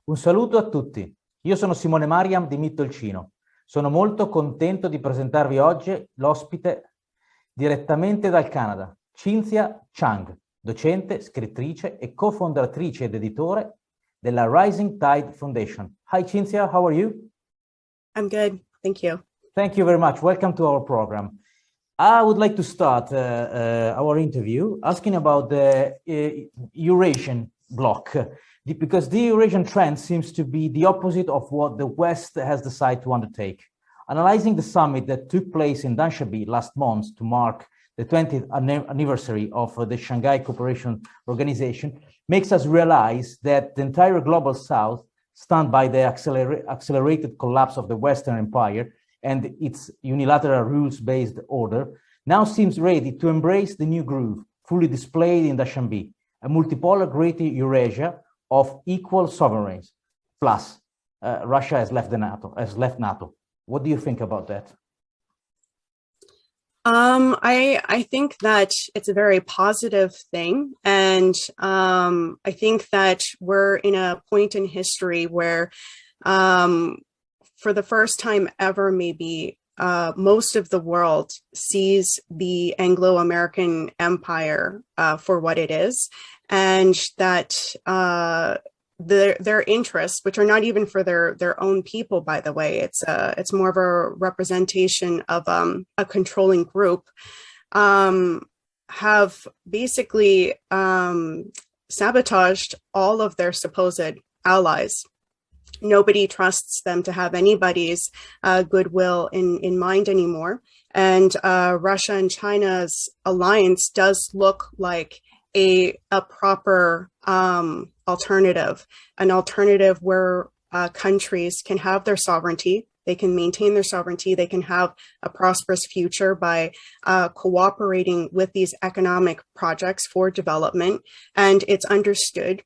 Un saluto a tutti. Io sono Simone Mariam di Mittdolcino. Sono molto contento di presentarvi oggi l'ospite direttamente dal Canada, Cynthia Chung, docente, scrittrice e co-fondatrice ed editore della Rising Tide Foundation. Hi Cynthia, how are you? I'm good, thank you. Thank you very much. Welcome to our program. I would like to start our interview asking about the Eurasian bloc, because the Eurasian trend seems to be the opposite of what the West has decided to undertake. Analyzing the summit that took place in Dushanbe last month to mark the 20th anniversary of the Shanghai Cooperation Organization makes us realize that the entire global South, stunned by the accelerated collapse of the Western Empire and its unilateral rules-based order, now seems ready to embrace the new groove, fully displayed in Dushanbe, a multipolar Greater Eurasia of equal sovereigns. Plus, Russia has left NATO. What do you think about that? I think that it's a very positive thing, and I think that we're in a point in history where, for the first time ever, maybe most of the world sees the Anglo-American empire for what it is, and that their interests, which are not even for their own people, by the way, it's more of a representation of a controlling group, have basically sabotaged all of their supposed allies. Nobody trusts them to have anybody's goodwill in mind anymore. And Russia and China's alliance does look like a proper alternative, an alternative where countries can have their sovereignty, they can maintain their sovereignty, they can have a prosperous future by cooperating with these economic projects for development. And it's understood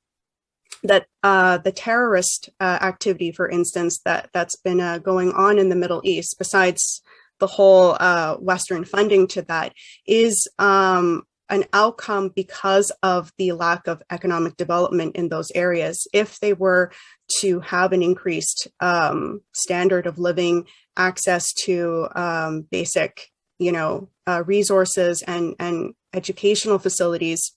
that the terrorist activity, for instance, that's been going on in the Middle East, besides the whole Western funding to that, is an outcome because of the lack of economic development in those areas. If they were to have an increased standard of living, access to basic, resources and educational facilities,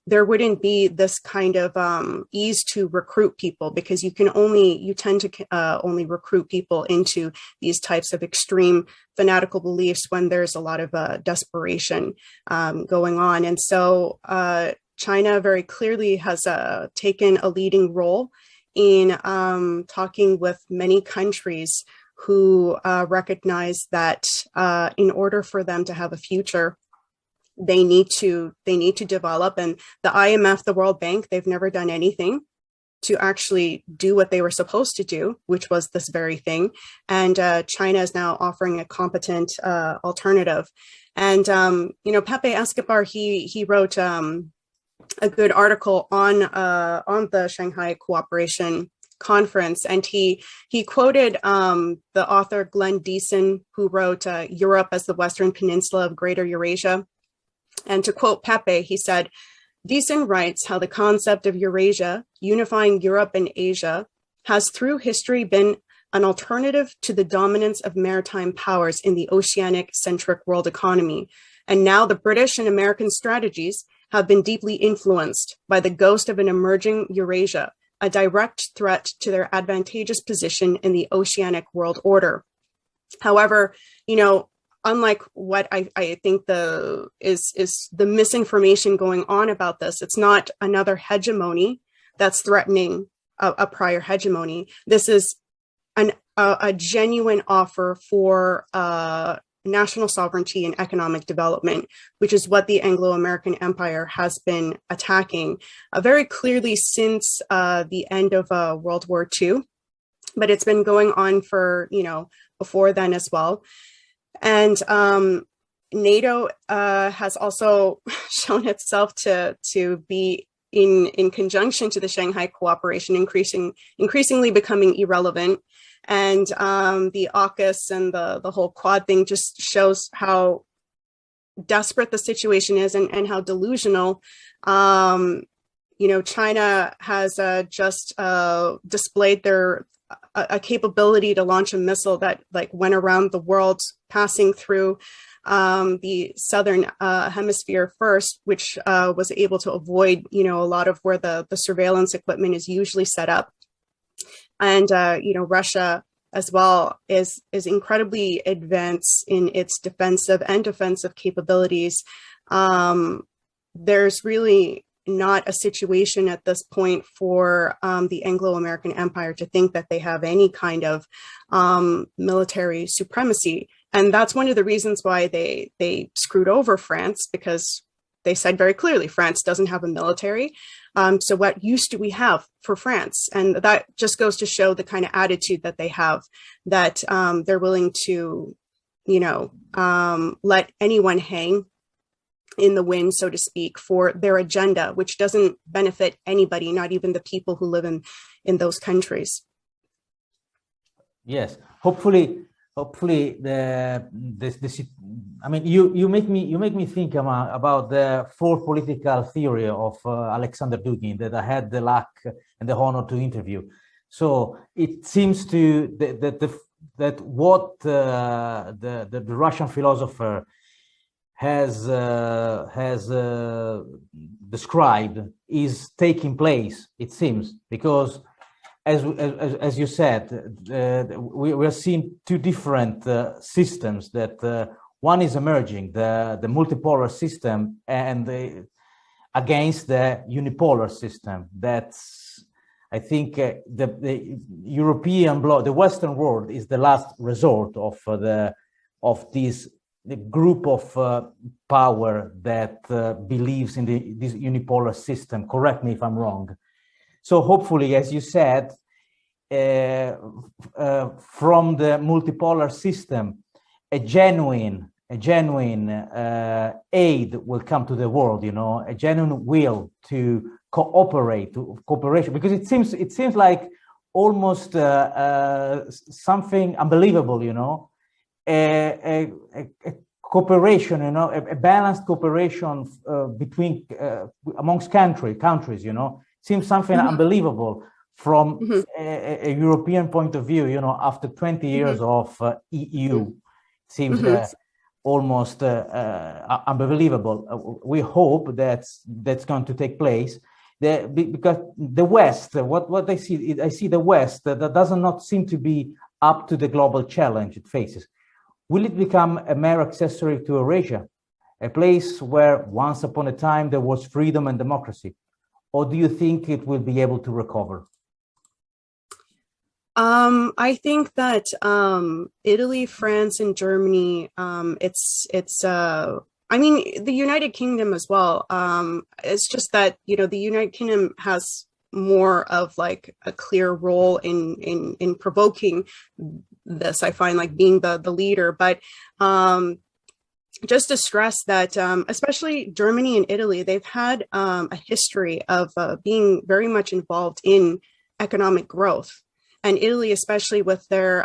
there wouldn't be this kind of ease to recruit people, because you tend to only recruit people into these types of extreme fanatical beliefs when there's a lot of desperation going on. And so China very clearly has taken a leading role in talking with many countries who recognize that in order for them to have a future, they need to develop. And the IMF, the World Bank, they've never done anything to actually do what they were supposed to do, which was this very thing. And China is now offering a competent alternative. And Pepe Escobar, he wrote a good article on the Shanghai Cooperation Conference, and he quoted the author Glenn Deason, who wrote Europe as the Western Peninsula of Greater Eurasia. And to quote Pepe, he said, Deason writes how the concept of Eurasia, unifying Europe and Asia, has through history been an alternative to the dominance of maritime powers in the oceanic-centric world economy. And now the British and American strategies have been deeply influenced by the ghost of an emerging Eurasia, a direct threat to their advantageous position in the oceanic world order. However, unlike what I think is the misinformation going on about this, it's not another hegemony that's threatening a prior hegemony. This is a genuine offer for national sovereignty and economic development, which is what the Anglo-American Empire has been attacking very clearly since the end of World War II. But it's been going on for, before then as well. And NATO has also shown itself to be in conjunction to the Shanghai Cooperation, increasingly becoming irrelevant. And the AUKUS and the whole Quad thing just shows how desperate the situation is and how delusional China has just displayed their a capability to launch a missile that like went around the world, passing through the southern hemisphere first, which was able to avoid, a lot of where the surveillance equipment is usually set up. And, Russia as well is incredibly advanced in its defensive capabilities. There's really not a situation at this point for the Anglo-American Empire to think that they have any kind of military supremacy. And that's one of the reasons why they screwed over France, because they said very clearly, France doesn't have a military. So what use do we have for France? And that just goes to show the kind of attitude that they have, that they're willing to, let anyone hang in the wind, so to speak, for their agenda, which doesn't benefit anybody, not even the people who live in those countries. Yes, hopefully I mean, you make me think about the fourth political theory of Alexander Dugin that I had the luck and the honor to interview. So it seems that what the Russian philosopher has described is taking place, it seems, because as you said, we are seeing two different systems that one is emerging, the multipolar system, and against the unipolar system. That's, I think, the European bloc, the Western world, is the last resort of the group of power that believes in this unipolar system. Correct me if I'm wrong. So hopefully, as you said, from the multipolar system, a genuine aid will come to the world. A genuine will to cooperation, because it seems like almost something unbelievable. A cooperation, a balanced cooperation between amongst countries, seems something unbelievable from a European point of view. After 20 years of EU, seems almost unbelievable. We hope that's going to take place. Because the West, what I see the West that does not seem to be up to the global challenge it faces. Will it become a mere accessory to Eurasia, a place where once upon a time there was freedom and democracy? Or do you think it will be able to recover? I think that Italy, France, and Germany, I mean, the United Kingdom as well. It's just that, the United Kingdom has more of like a clear role in provoking this, I find, like being the leader. But just to stress that, especially Germany and Italy, they've had a history of being very much involved in economic growth. And Italy, especially with their,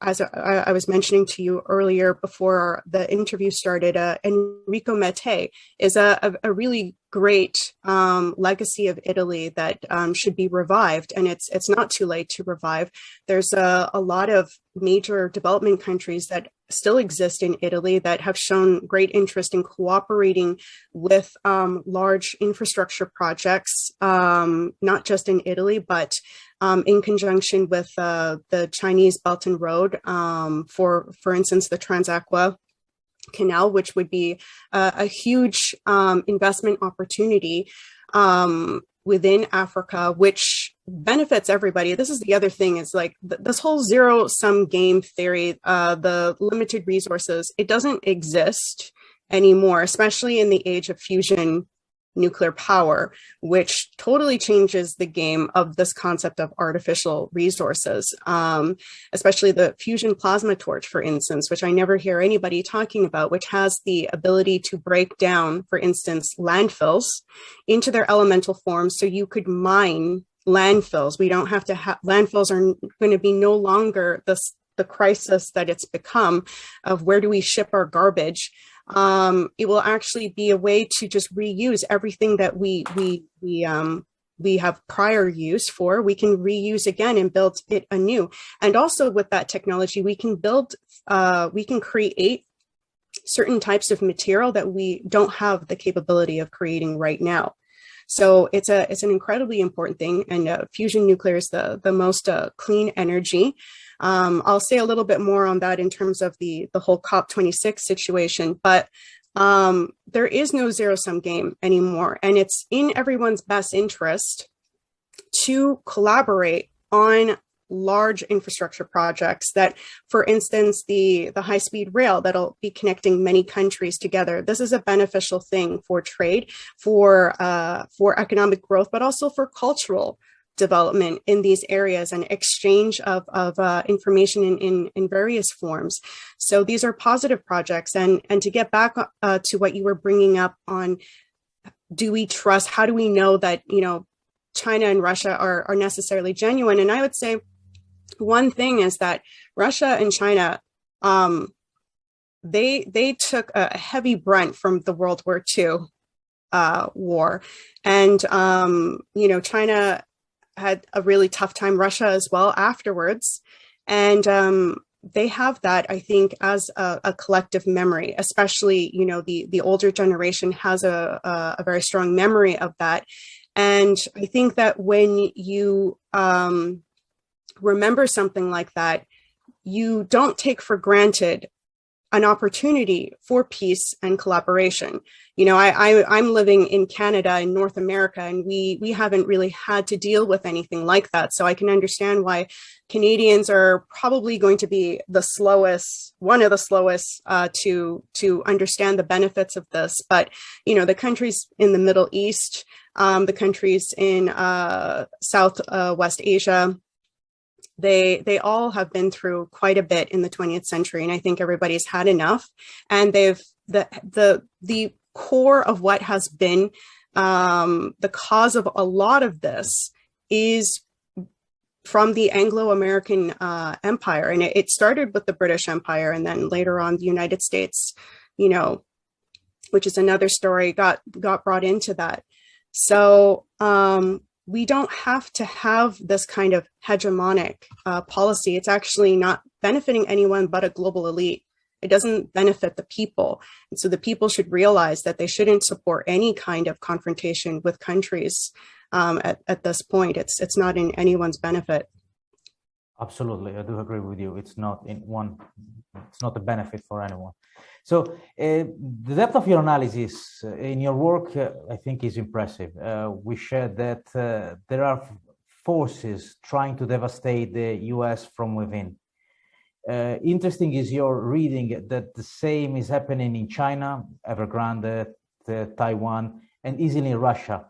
as I was mentioning to you earlier before the interview started, Enrico Mattei is a really great legacy of Italy that should be revived, and it's not too late to revive. There's a lot of major development countries that still exist in Italy that have shown great interest in cooperating with large infrastructure projects, not just in Italy, but in conjunction with the Chinese Belt and Road, for instance, the Trans-Aqua Canal, which would be a huge investment opportunity within Africa, which benefits everybody. This is the other thing, is like this whole zero-sum game theory, the limited resources, it doesn't exist anymore, especially in the age of fusion nuclear power, which totally changes the game of this concept of artificial resources, especially the fusion plasma torch, for instance, which I never hear anybody talking about, which has the ability to break down, for instance, landfills into their elemental forms. So you could mine landfills. We don't have to have, landfills are going to be no longer the crisis that it's become of where do we ship our garbage. it will actually be a way to just reuse everything that we have prior use for. We can reuse again and build it anew. And also with that technology, we can create certain types of material that we don't have the capability of creating right now. So it's an incredibly important thing, and fusion nuclear is the most clean energy. I'll say a little bit more on that in terms of the whole COP26 situation, but there is no zero-sum game anymore, and it's in everyone's best interest to collaborate on large infrastructure projects that, for instance, the high-speed rail that'll be connecting many countries together. This is a beneficial thing for trade, for economic growth, but also for cultural development in these areas and exchange of information in various forms. So these are positive projects. And to get back to what you were bringing up on, do we trust, how do we know that, China and Russia are necessarily genuine? And I would say one thing is that Russia and China, they took a heavy brunt from the World War II war. And, China had a really tough time, Russia as well afterwards. And they have that, I think, as a collective memory, especially, the older generation has a very strong memory of that. And I think that when you remember something like that, you don't take for granted an opportunity for peace and collaboration. I'm living in Canada, in North America, and we haven't really had to deal with anything like that. So I can understand why Canadians are probably going to be one of the slowest to understand the benefits of this. But, the countries in the Middle East, the countries in Southwest Asia, they all have been through quite a bit in the 20th century, and I think everybody's had enough. And the core of what has been the cause of a lot of this is from the Anglo-American Empire, and it started with the British Empire, and then later on the United States, which is another story, got brought into that. So we don't have to have this kind of hegemonic policy. It's actually not benefiting anyone but a global elite. It doesn't benefit the people. And so the people should realize that they shouldn't support any kind of confrontation with countries at this point. It's not in anyone's benefit. Absolutely, I do agree with you. It's not a benefit for anyone. So the depth of your analysis in your work, I think, is impressive. We shared that there are forces trying to devastate the US from within. Interesting is your reading that the same is happening in China, Evergrande, Taiwan, and easily in Russia,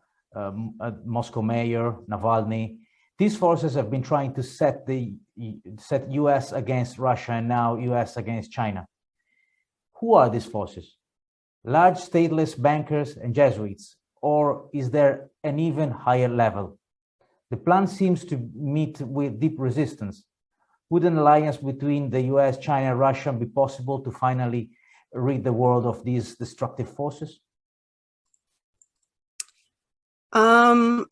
Moscow mayor, Navalny. These forces have been trying to set US against Russia and now US against China. Who are these forces? Large stateless bankers and Jesuits, or is there an even higher level? The plan seems to meet with deep resistance. Would an alliance between the US, China, and Russia be possible to finally rid the world of these destructive forces?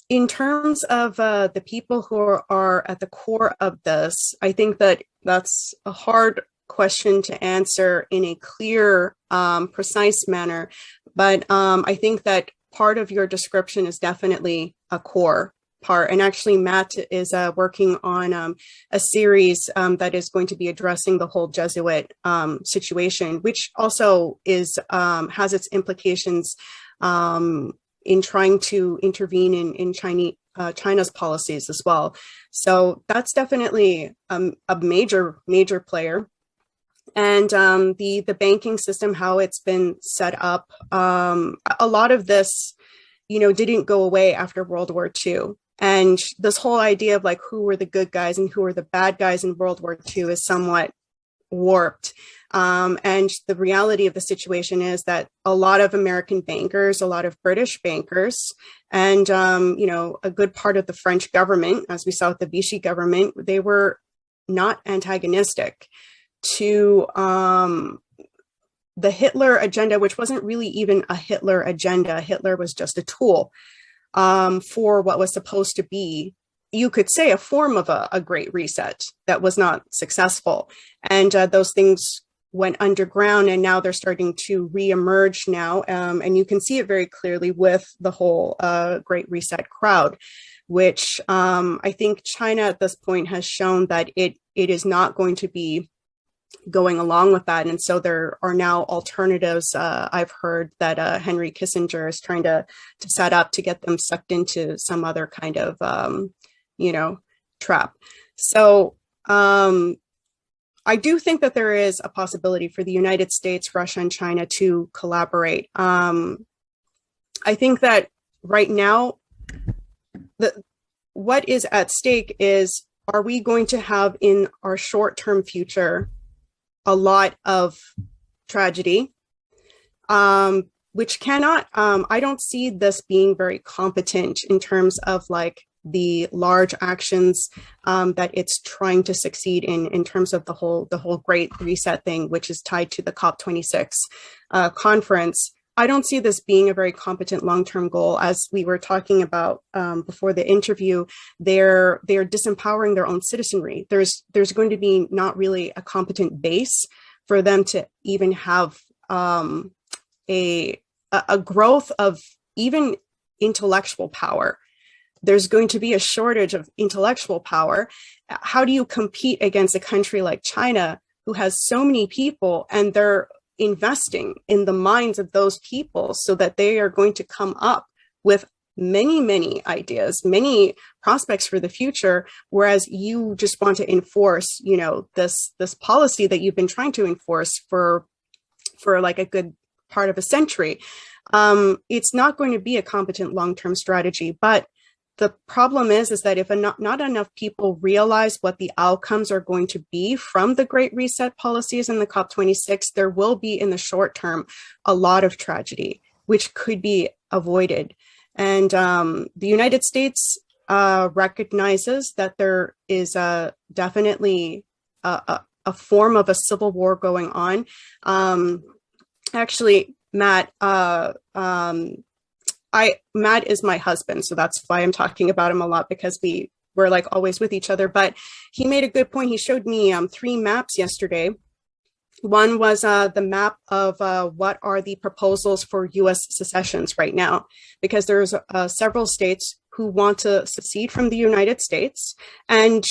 In terms of the people who are at the core of this, I think that that's a hard question to answer in a clear, precise manner. But I think that part of your description is definitely a core part. And actually, Matt is working on a series that is going to be addressing the whole Jesuit situation, which also is has its implications in trying to intervene in China's policies as well. So that's definitely a major player. And the banking system, how it's been set up, a lot of this, didn't go away after World War II. And this whole idea of like who were the good guys and who were the bad guys in World War II is somewhat warped. And the reality of the situation is that a lot of American bankers, a lot of British bankers, and a good part of the French government, as we saw with the Vichy government, they were not antagonistic to the Hitler agenda, which wasn't really even a Hitler agenda. Hitler was just a tool for what was supposed to be, you could say, a form of a Great Reset that was not successful. And those things went underground, and now they're starting to reemerge now. And you can see it very clearly with the whole Great Reset crowd, which I think China at this point has shown that it is not going to be going along with that. And so there are now alternatives. I've heard that Henry Kissinger is trying to set up to get them sucked into some other kind of, trap. So I do think that there is a possibility for the United States, Russia, and China to collaborate. I think that right now, what is at stake is, are we going to have in our short-term future a lot of tragedy, which cannot, I don't see this being very competent in terms of like the large actions that it's trying to succeed in terms of the whole Great Reset thing, which is tied to the COP26 conference. I don't see this being a very competent long-term goal. As we were talking about before the interview, they're disempowering their own citizenry. There's going to be not really a competent base for them to even have a growth of even intellectual power. There's going to be a shortage of intellectual power. How do you compete against a country like China, who has so many people, and they're investing in the minds of those people so that they are going to come up with many, many ideas, many prospects for the future, whereas you just want to enforce, this policy that you've been trying to enforce for like a good part of a century. It's not going to be a competent long-term strategy. But the problem is that if not enough people realize what the outcomes are going to be from the Great Reset policies and the COP26, there will be in the short term a lot of tragedy, which could be avoided. And the United States recognizes that there is definitely a form of a civil war going on. Actually, Matt, Matt is my husband, so that's why I'm talking about him a lot, because we're like always with each other. But he made a good point. He showed me 3 maps yesterday. One was the map of what are the proposals for U.S. secessions right now, because there's several states who want to secede from the United States. And,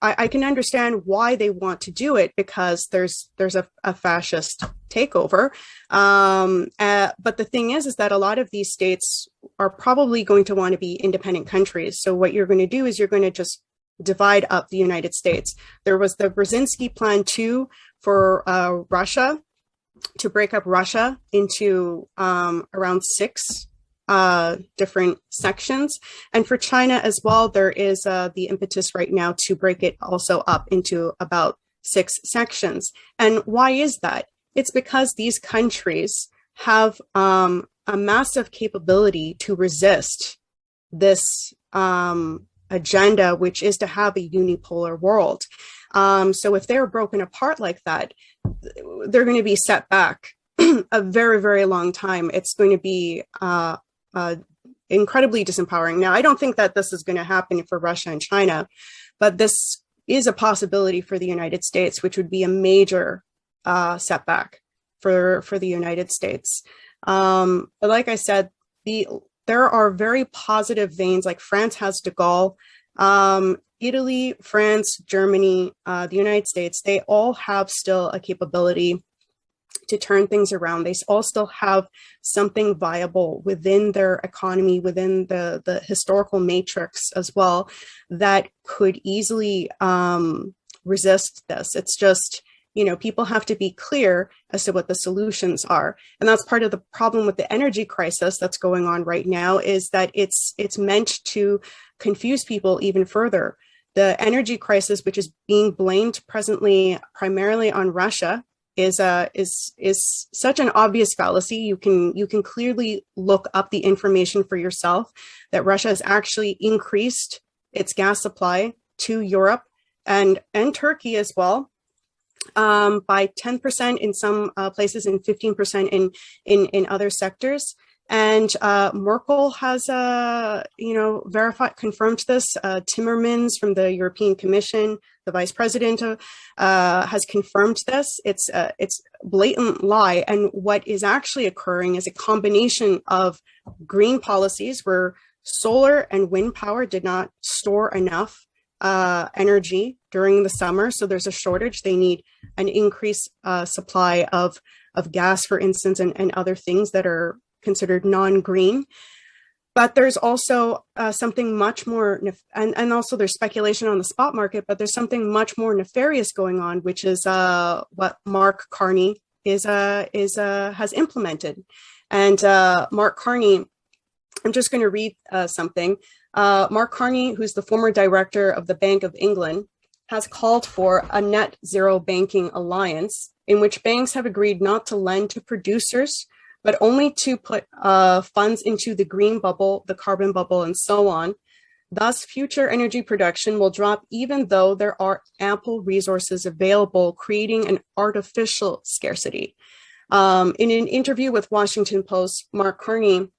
I can understand why they want to do it, because there's a fascist takeover. But the thing is that a lot of these states are probably going to want to be independent countries. So what you're going to do is you're going to just divide up the United States. There was the Brzezinski plan too for Russia, to break up Russia into around 6 different sections. And for China as well, there is the impetus right now to break it also up into about 6 sections. And why is that? It's because these countries have a massive capability to resist this agenda, which is to have a unipolar world. So if they're broken apart like that, they're going to be set back a very, very long time. It's going to be incredibly disempowering. Now, I don't think that this is going to happen for Russia and China, but this is a possibility for the United States, which would be a major setback for the United States. But like I said, there are very positive veins, like France has de Gaulle, Italy, France, Germany, the United States, they all have still a capability to turn things around. They all still have something viable within their economy, within the historical matrix as well, that could easily resist this. It's just, people have to be clear as to what the solutions are. And that's part of the problem with the energy crisis that's going on right now, is that it's meant to confuse people even further. The energy crisis, which is being blamed presently primarily on Russia, is such an obvious fallacy. You can clearly look up the information for yourself that Russia has actually increased its gas supply to Europe and Turkey as well. by 10% in some places and 15% in other sectors. And Merkel has, confirmed this. Timmermans from the European Commission, the vice president, has confirmed this. It's blatant lie. And what is actually occurring is a combination of green policies where solar and wind power did not store enough energy during the summer. So there's a shortage. They need an increased supply of gas, for instance, and other things that are considered non-green. But there's also something much more, and also there's speculation on the spot market, but there's something much more nefarious going on, which is what Mark Carney has implemented. And Mark Carney, I'm just going to read something. Mark Carney, who's the former director of the Bank of England, has called for a net zero banking alliance in which banks have agreed not to lend to producers, but only to put funds into the green bubble, the carbon bubble, and so on. Thus, future energy production will drop even though there are ample resources available, creating an artificial scarcity. In an interview with Washington Post, Mark Carney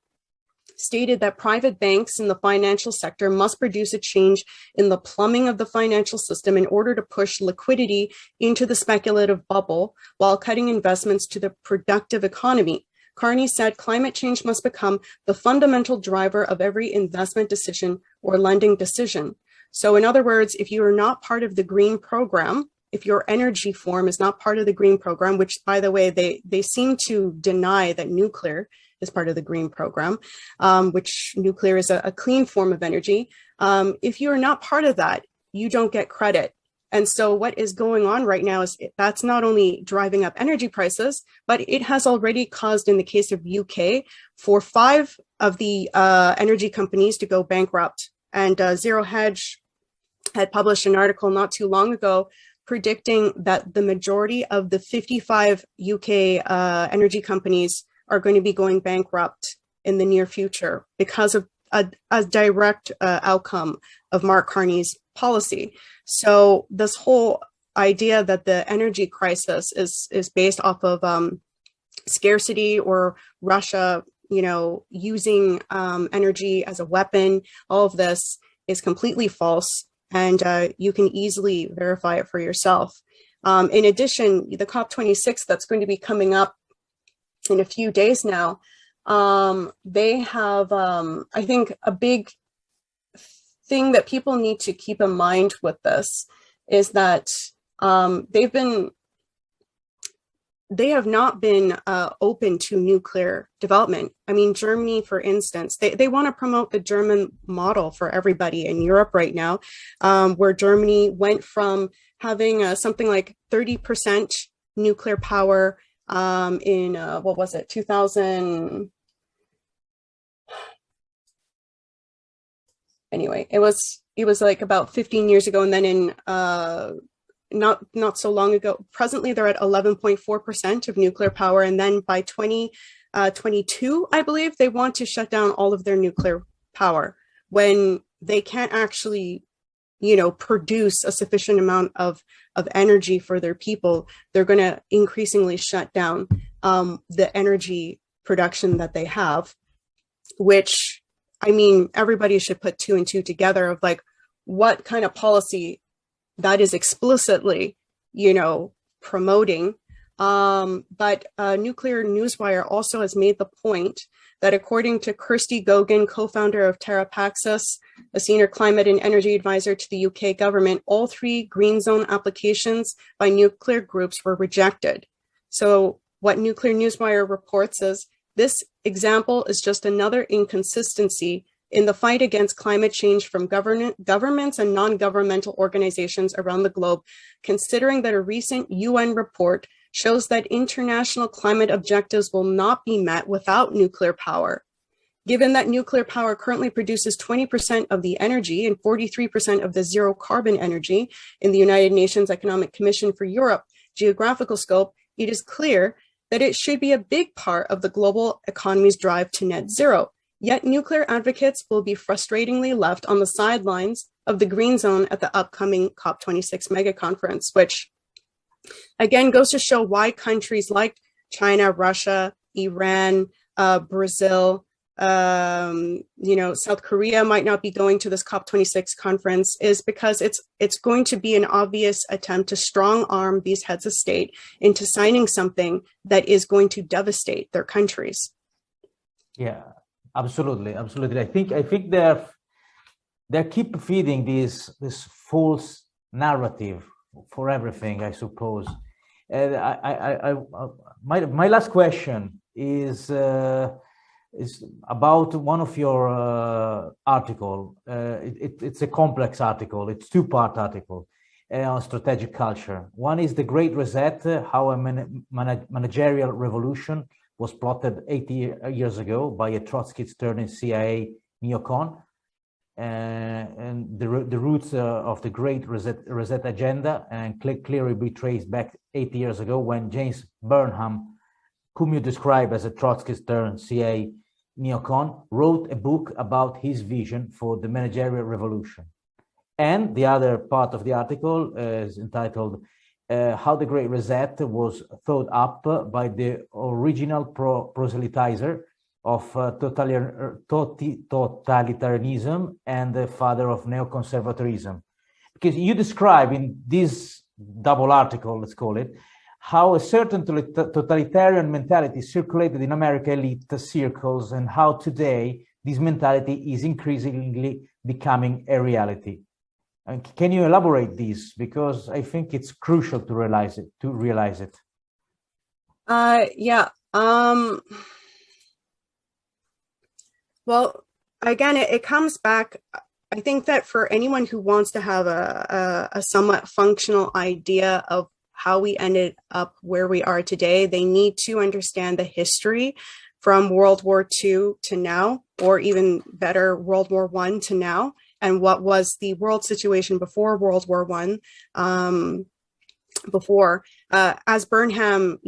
stated that private banks in the financial sector must produce a change in the plumbing of the financial system in order to push liquidity into the speculative bubble while cutting investments to the productive economy. Carney said climate change must become the fundamental driver of every investment decision or lending decision. So in other words, if you are not part of the green program, if your energy form is not part of the green program, which by the way, they seem to deny that nuclear is part of the green program, which nuclear is a clean form of energy. If you are not part of that, you don't get credit. And so what is going on right now is that's not only driving up energy prices, but it has already caused, in the case of UK, for 5 of the energy companies to go bankrupt. And Zero Hedge had published an article not too long ago predicting that the majority of the 55 UK energy companies are going to be going bankrupt in the near future because of a direct outcome of Mark Carney's policy. So this whole idea that the energy crisis is based off of scarcity or Russia, using energy as a weapon, all of this is completely false, and you can easily verify it for yourself. In addition, the COP26 that's going to be coming up in a few days now, they have, I think, a big thing that people need to keep in mind with this is that they have not been open to nuclear development. I mean, Germany, for instance, they want to promote the German model for everybody in Europe right now, where Germany went from having something like 30% nuclear power in, 2000. Anyway, it was like about 15 years ago, and then in not so long ago, presently they're at 11.4% of nuclear power, and then by 2022, I believe, they want to shut down all of their nuclear power when they can't actually, produce a sufficient amount of energy for their people. They're going to increasingly shut down the energy production that they have, which, I mean, everybody should put 2 and 2 together of like what kind of policy that is explicitly, promoting. But Nuclear Newswire also has made the point that according to Kirsty Gogan, co-founder of TerraPaxis, a senior climate and energy advisor to the UK government, all 3 green zone applications by nuclear groups were rejected. So what Nuclear Newswire reports is this example is just another inconsistency in the fight against climate change from governments and non-governmental organizations around the globe, considering that a recent UN report shows that international climate objectives will not be met without nuclear power. Given that nuclear power currently produces 20% of the energy and 43% of the zero carbon energy in the United Nations Economic Commission for Europe geographical scope, it is clear that it should be a big part of the global economy's drive to net zero. Yet nuclear advocates will be frustratingly left on the sidelines of the green zone at the upcoming COP26 mega conference, which Again, goes to show why countries like China, Russia, Iran, Brazil, South Korea might not be going to this COP26 conference, is because it's going to be an obvious attempt to strong arm these heads of state into signing something that is going to devastate their countries. Yeah, absolutely, absolutely. I think they keep feeding this false narrative for everything, I suppose. And my last question is about one of your article. It's a complex article. It's two-part article on strategic culture. One is the Great Reset, how a managerial revolution was plotted 80 years ago by a Trotskyist-turned CIA neocon. And the roots of the Great Reset agenda and clearly be traced back 80 years ago when James Burnham, whom you describe as a Trotskyist-turned CIA neocon, wrote a book about his vision for the managerial revolution. And the other part of the article is entitled How the Great Reset was thought up by the original proselytizer of totalitarianism and the father of neoconservatism. Because you describe in this double article, let's call it, how a certain totalitarian mentality circulated in American elite circles and how today this mentality is increasingly becoming a reality. And can you elaborate this? Because I think it's crucial to realize it. Yeah. Well, again, it comes back. I think that for anyone who wants to have a somewhat functional idea of how we ended up where we are today, they need to understand the history from World War II to now, or even better, World War I to now, and what was the world situation before World War I. As Burnham,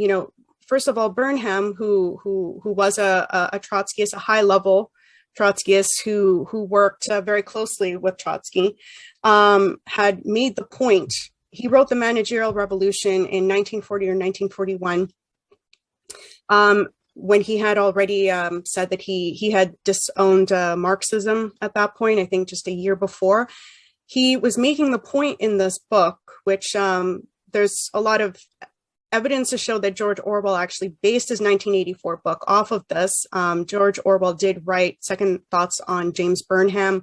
first of all, Burnham, who was a Trotskyist, a high-level Trotskyist who worked very closely with Trotsky, had made the point. He wrote The Managerial Revolution in 1940 or 1941, when he had already said that he had disowned Marxism at that point, I think just a year before. He was making the point in this book, which there's a lot of evidence to show that George Orwell actually based his 1984 book off of this. George Orwell did write Second Thoughts on James Burnham,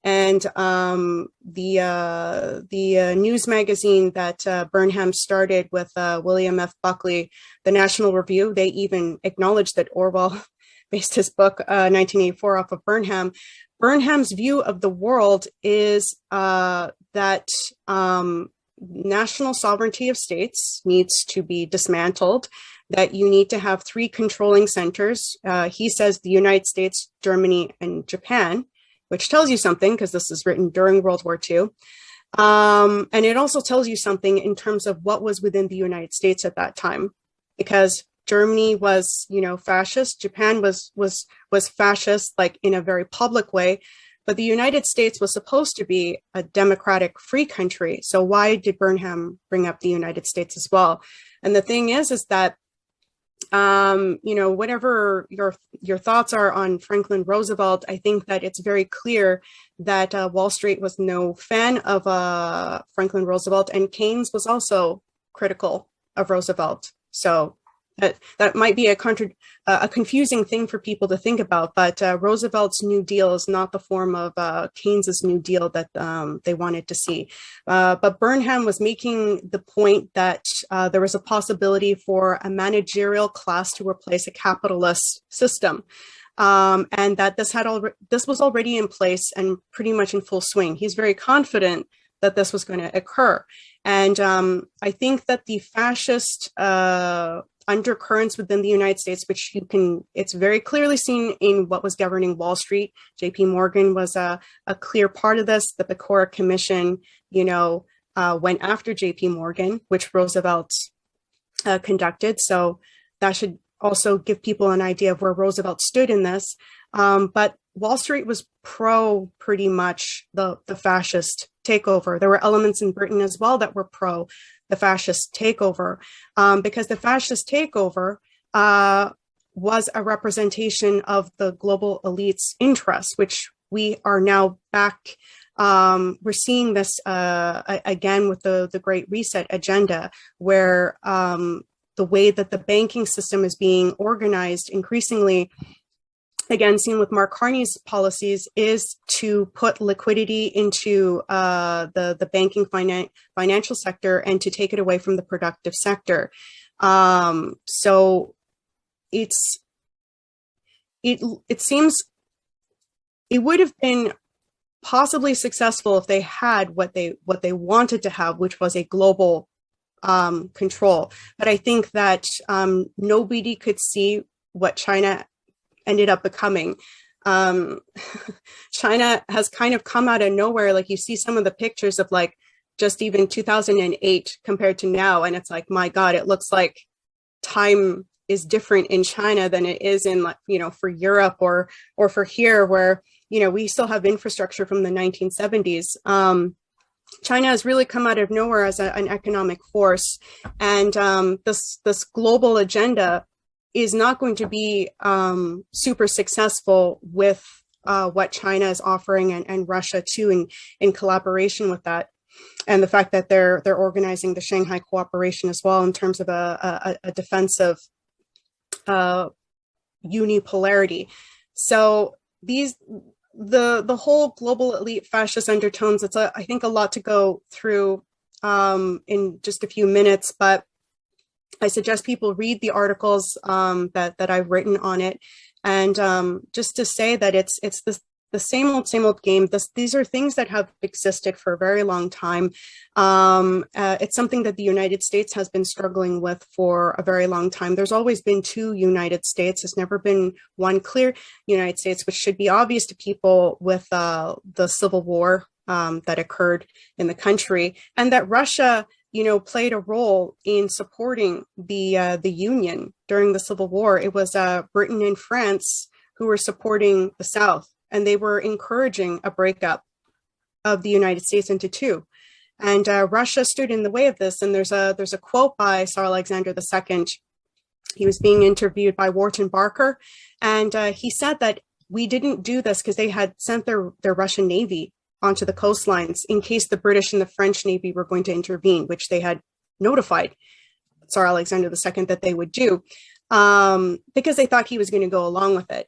and the news magazine that Burnham started with William F. Buckley, the National Review, they even acknowledged that Orwell based his book 1984 off of Burnham. Burnham's view of the world is that national sovereignty of states needs to be dismantled, that you need to have three controlling centers. He says the United States, Germany, and Japan, which tells you something because this is written during World War II. And it also tells you something in terms of what was within the United States at that time, because Germany was, fascist. Japan was fascist, like in a very public way. But the United States was supposed to be a democratic, free country. So why did Burnham bring up the United States as well? And the thing is that, whatever your thoughts are on Franklin Roosevelt, I think that it's very clear that Wall Street was no fan of Franklin Roosevelt, and Keynes was also critical of Roosevelt. So that might be a confusing thing for people to think about, but Roosevelt's New Deal is not the form of Keynes's New Deal that they wanted to see. But Burnham was making the point that there was a possibility for a managerial class to replace a capitalist system, and that this was already in place and pretty much in full swing. He's very confident that this was going to occur, and I think that the fascist undercurrents within the United States, which it's very clearly seen in what was governing Wall Street. JP Morgan was a clear part of this, that the Cora Commission, went after JP Morgan, which Roosevelt conducted. So that should also give people an idea of where Roosevelt stood in this. But Wall Street was pro pretty much the fascist takeover. There were elements in Britain as well that were pro the fascist takeover, because the fascist takeover was a representation of the global elite's interests, which we are now back. We're seeing this again with the Great Reset agenda, where the way that the banking system is being organized increasingly, again, seen with Mark Carney's policies, is to put liquidity into the banking financial sector and to take it away from the productive sector. So it seems it would have been possibly successful if they had what they wanted to have, which was a global control. But I think that nobody could see what China ended up becoming. China has kind of come out of nowhere. Like, you see some of the pictures of like just even 2008 compared to now, and it's like, my God, it looks like time is different in China than it is in, like, you know, for Europe or for here, where, you know, we still have infrastructure from the 1970s. China has really come out of nowhere as an economic force, and this global agenda is not going to be super successful with what China is offering, and Russia too, in collaboration with that, and the fact that they're organizing the Shanghai Cooperation as well in terms of a defensive unipolarity. So the whole global elite fascist undertones, it's I think a lot to go through in just a few minutes, but I suggest people read the articles that I've written on it, and just to say that it's the same old game. These are things that have existed for a very long time. It's something that the United States has been struggling with for a very long time. There's always been two United States. There's never been one clear United States, which should be obvious to people with the Civil War that occurred in the country, and that Russia, you know, played a role in supporting the Union during the Civil War. It was Britain and France who were supporting the South, and they were encouraging a breakup of the United States into two. And Russia stood in the way of this. And there's a quote by Tsar Alexander II. He was being interviewed by Wharton Barker, and he said that we didn't do this because they had sent their Russian Navy onto the coastlines in case the British and the French Navy were going to intervene, which they had notified Tsar Alexander II that they would do, because they thought he was going to go along with it.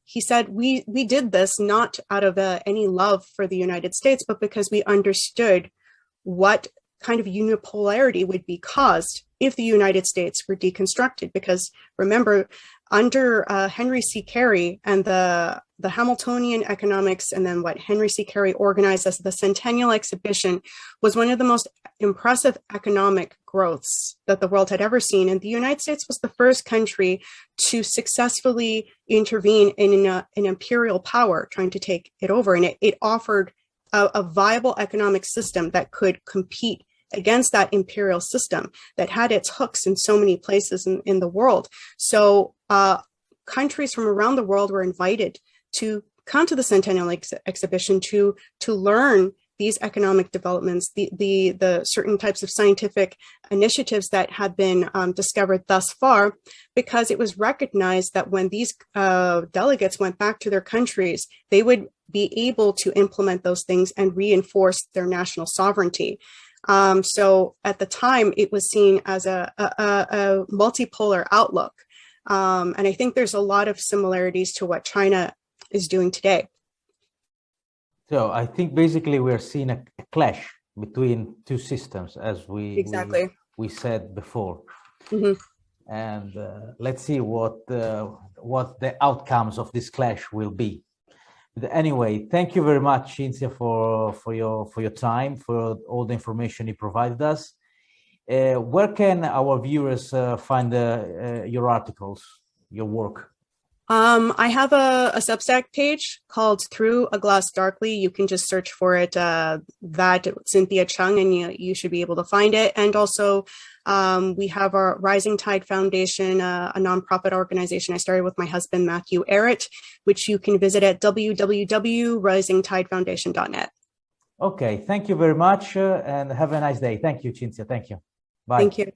He said, we did this not out of any love for the United States, but because we understood what kind of unipolarity would be caused if the United States were deconstructed. Because remember, under Henry C. Carey and the Hamiltonian economics, and then what Henry C. Carey organized as the Centennial Exhibition, was one of the most impressive economic growths that the world had ever seen. And the United States was the first country to successfully intervene in an imperial power trying to take it over. And it offered a viable economic system that could compete against that imperial system that had its hooks in so many places in the world. So countries from around the world were invited to come to the Centennial Exhibition to learn these economic developments, the certain types of scientific initiatives that had been discovered thus far, because it was recognized that when these delegates went back to their countries, they would be able to implement those things and reinforce their national sovereignty. So at the time, it was seen as a multipolar outlook. And I think there's a lot of similarities to what China is doing today. So I think basically we're seeing a clash between two systems, as we said before. Mm-hmm. And let's see what the outcomes of this clash will be. But anyway, thank you very much, Cynthia, for your time, for all the information you provided us. Where can our viewers find your articles, your work? I have a Substack page called Through a Glass Darkly. You can just search for it, that Cynthia Chung, and you should be able to find it. And also, we have our Rising Tide Foundation, a nonprofit organization I started with my husband, Matthew Arrett, which you can visit at www.risingtidefoundation.net. Okay, thank you very much, and have a nice day. Thank you, Cynthia. Thank you. Bye. Thank you.